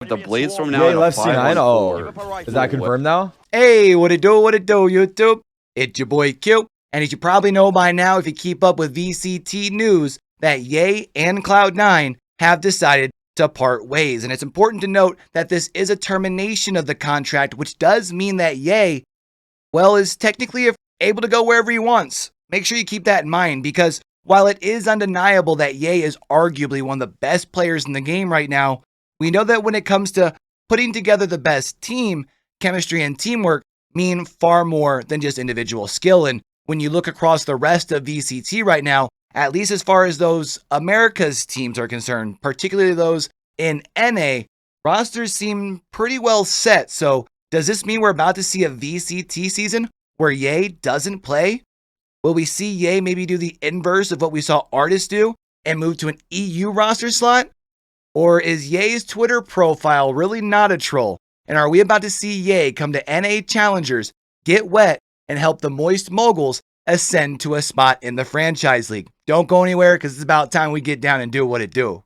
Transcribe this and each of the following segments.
With the blades from now. Yay left C9. Oh, is that confirmed now? Hey, what it do, YouTube? It's your boy Q. And as you probably know by now, if you keep up with VCT news, that Yay and Cloud9 have decided to part ways. And it's important to note that this is a termination of the contract, which does mean that Yay, well, is technically able to go wherever he wants. Make sure you keep that in mind, because while it is undeniable that Yay is arguably one of the best players in the game right now, we know that when it comes to putting together the best team, chemistry and teamwork mean far more than just individual skill. And when you look across the rest of VCT right now, at least as far as those Americas teams are concerned, particularly those in NA, rosters seem pretty well set. So does this mean we're about to see a VCT season where Yay doesn't play? Will we see Yay maybe do the inverse of what we saw Artis do and move to an EU roster slot? Or is Yay's Twitter profile really not a troll? And are we about to see Yay come to NA Challengers, get wet, and help the Moist Moguls ascend to a spot in the franchise league? Don't go anywhere, because it's about time we get down and do what it do.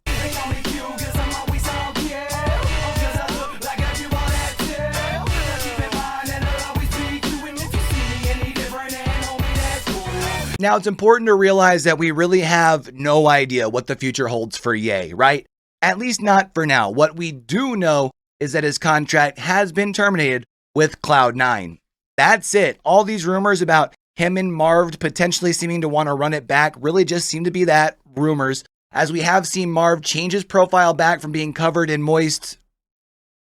Now, it's important to realize that we really have no idea what the future holds for Yay, right? At least not for now. What we do know is that his contract has been terminated with Cloud9. That's it. All these rumors about him and Marv potentially seeming to want to run it back really just seem to be that, rumors, as we have seen Marv change his profile back from being covered in moist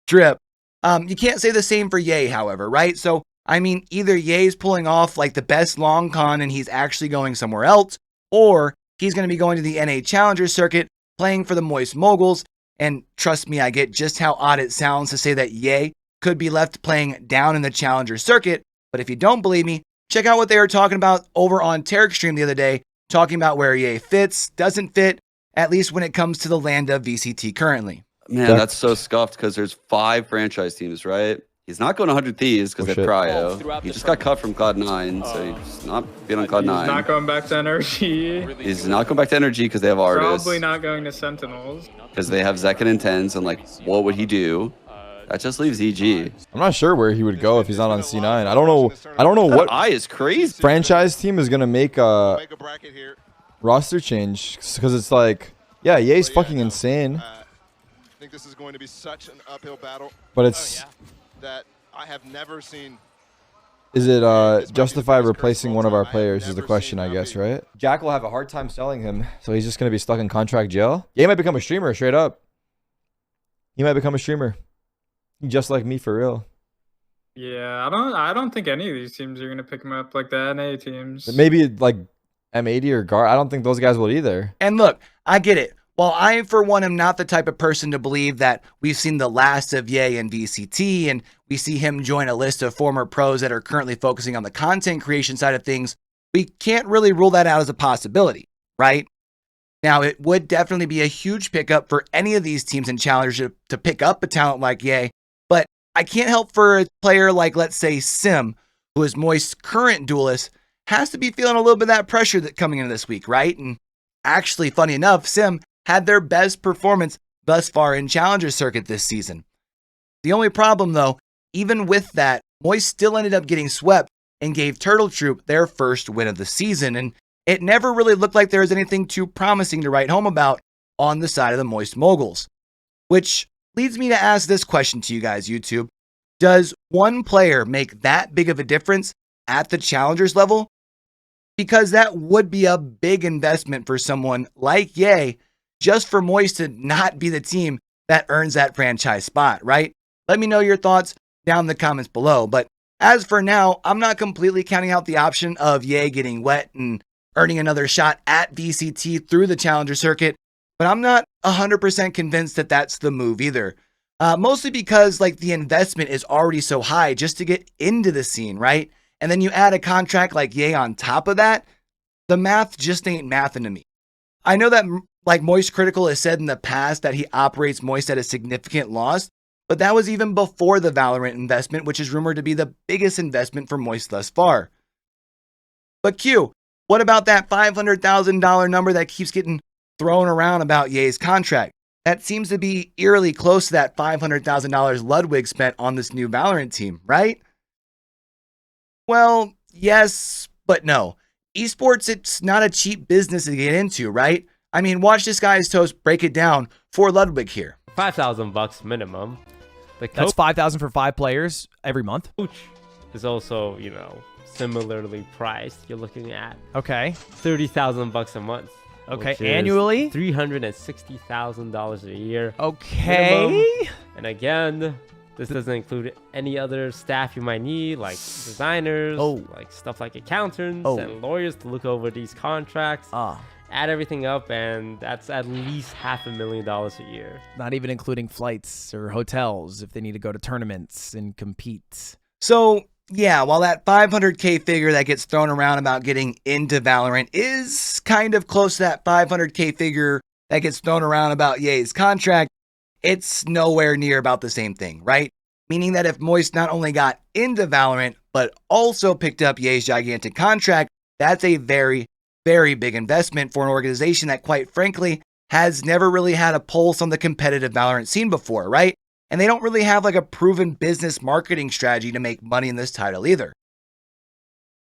drip. You can't say the same for Yay, however, right? So, I mean, either Yay's pulling off like the best long con and he's actually going somewhere else, or he's going to be going to the NA Challenger circuit, playing for the Moist Moguls. And trust me, I get just how odd it sounds to say that Yay could be left playing down in the Challenger circuit. But if you don't believe me, check out what they were talking about over on Tarik's stream the other day, talking about where Yay fits, doesn't fit, at least when it comes to the land of VCT currently. Man, that's so scuffed because there's 5 franchise teams, right? He's not going to 100 Thieves because they're cryo. He just got cut from Cloud9, so he's not being on Cloud9. He's not going back to Energy. He's not going back to Energy because they have Artis. Probably not going to Sentinels. Because they have Zekin and Tens, and like, what would he do? That just leaves EG. I'm not sure where he would go if he's not on C9. I don't know what eye is crazy. Franchise team is gonna make a roster change, because it's like, yeah, Yay's fucking insane. I think this is going to be such an uphill battle. But it's that I have never seen. Is it justified replacing one of our players is the question, I guess, right? Jack will have a hard time selling him, so he's just gonna be stuck in contract jail. Yay might become a streamer, straight up. He might become a streamer. Just like me, for real. Yeah, I don't think any of these teams are gonna pick him up, like the NA teams. Maybe like M80 or Gar. I don't think those guys will either. And look, I get it. While I, for one, am not the type of person to believe that we've seen the last of Yay and VCT, and we see him join a list of former pros that are currently focusing on the content creation side of things, we can't really rule that out as a possibility, right? Now, it would definitely be a huge pickup for any of these teams and challengers to pick up a talent like Yay, but I can't help for a player like, let's say, Sim, who is Moist's current duelist, has to be feeling a little bit of that pressure that coming into this week, right? And actually, funny enough, Sim had their best performance thus far in Challenger Circuit this season. The only problem, though, even with that, Moist still ended up getting swept and gave Turtle Troop their first win of the season, and it never really looked like there was anything too promising to write home about on the side of the Moist Moguls. Which leads me to ask this question to you guys, YouTube. Does one player make that big of a difference at the Challengers level? Because that would be a big investment for someone like Yay, just for Moist to not be the team that earns that franchise spot, right? Let me know your thoughts down in the comments below. But as for now, I'm not completely counting out the option of Yay getting wet and earning another shot at VCT through the Challenger circuit, but I'm not 100% convinced that that's the move either. Mostly because like the investment is already so high just to get into the scene, right? And then you add a contract like Yay on top of that, the math just ain't mathing to me. I know that like Moist Critical has said in the past that he operates Moist at a significant loss, but that was even before the Valorant investment, which is rumored to be the biggest investment for Moist thus far. But Q, what about that $500,000 number that keeps getting thrown around about Yay's contract? That seems to be eerily close to that $500,000 Ludwig spent on this new Valorant team, right? Well, yes, but no. Esports, it's not a cheap business to get into, right? I mean, watch this guy's toast break it down for Ludwig here. $5,000 minimum. That's $5,000 for 5 players every month. Coach is also, you know, similarly priced. You're looking at $30,000 a month. Okay, annually? $360,000 a year. Okay. Minimum. And again, this doesn't include any other staff you might need, like designers, like stuff like accountants and lawyers to look over these contracts. Add everything up, and that's at least $500,000 a year. Not even including flights or hotels if they need to go to tournaments and compete. So, yeah, while that 500K figure that gets thrown around about getting into Valorant is kind of close to that 500K figure that gets thrown around about Yay's contract, it's nowhere near about the same thing, right? Meaning that if Moist not only got into Valorant, but also picked up Yay's gigantic contract, that's a very, very big investment for an organization that, quite frankly, has never really had a pulse on the competitive Valorant scene before, right? And they don't really have like a proven business marketing strategy to make money in this title either.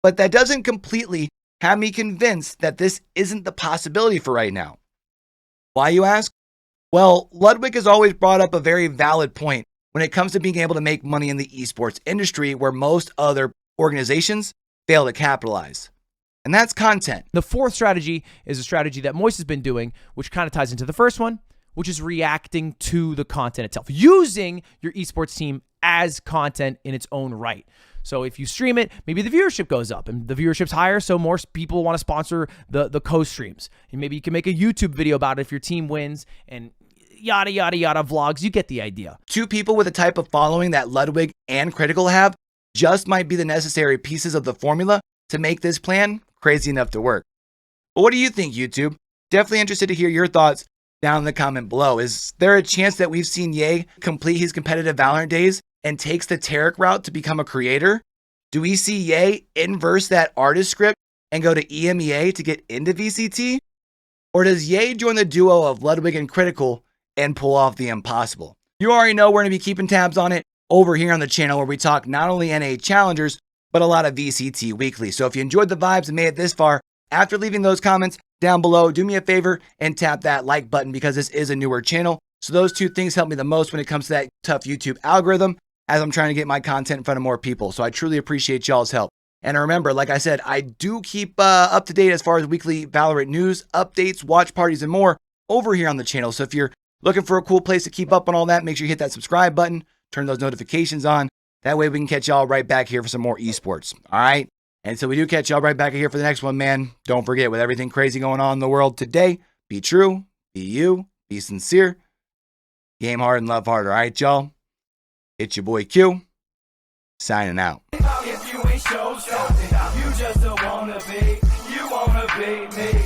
But that doesn't completely have me convinced that this isn't the possibility for right now. Why, you ask? Well, Ludwig has always brought up a very valid point when it comes to being able to make money in the esports industry where most other organizations fail to capitalize. And that's content. The fourth strategy is a strategy that Moist has been doing, which kind of ties into the first one, which is reacting to the content itself, using your esports team as content in its own right. So if you stream it, maybe the viewership goes up and the viewership's higher, so more people want to sponsor the co-streams. And maybe you can make a YouTube video about it if your team wins and yada, yada, yada vlogs. You get the idea. 2 people with the type of following that Ludwig and Critical have just might be the necessary pieces of the formula to make this plan crazy enough to work. But what do you think, YouTube? Definitely interested to hear your thoughts down in the comment below. Is there a chance that we've seen Yay complete his competitive Valorant days and takes the Tarik route to become a creator? Do we see Yay inverse that artist script and go to EMEA to get into VCT? Or does Yay join the duo of Ludwig and Critical and pull off the impossible? You already know we're going to be keeping tabs on it over here on the channel where we talk not only NA challengers, but a lot of VCT weekly. So if you enjoyed the vibes and made it this far, after leaving those comments down below, do me a favor and tap that like button because this is a newer channel. So those 2 things help me the most when it comes to that tough YouTube algorithm as I'm trying to get my content in front of more people. So I truly appreciate y'all's help. And remember, like I said, I do keep up to date as far as weekly Valorant news, updates, watch parties, and more over here on the channel. So if you're looking for a cool place to keep up on all that, make sure you hit that subscribe button, turn those notifications on. That way we can catch y'all right back here for some more esports. All right? And so we do catch y'all right back here for the next one, man. Don't forget, with everything crazy going on in the world today, be true, be you, be sincere, game hard and love hard. All right, y'all? It's your boy Q, signing out. If you ain't show something, you just don't wanna be me.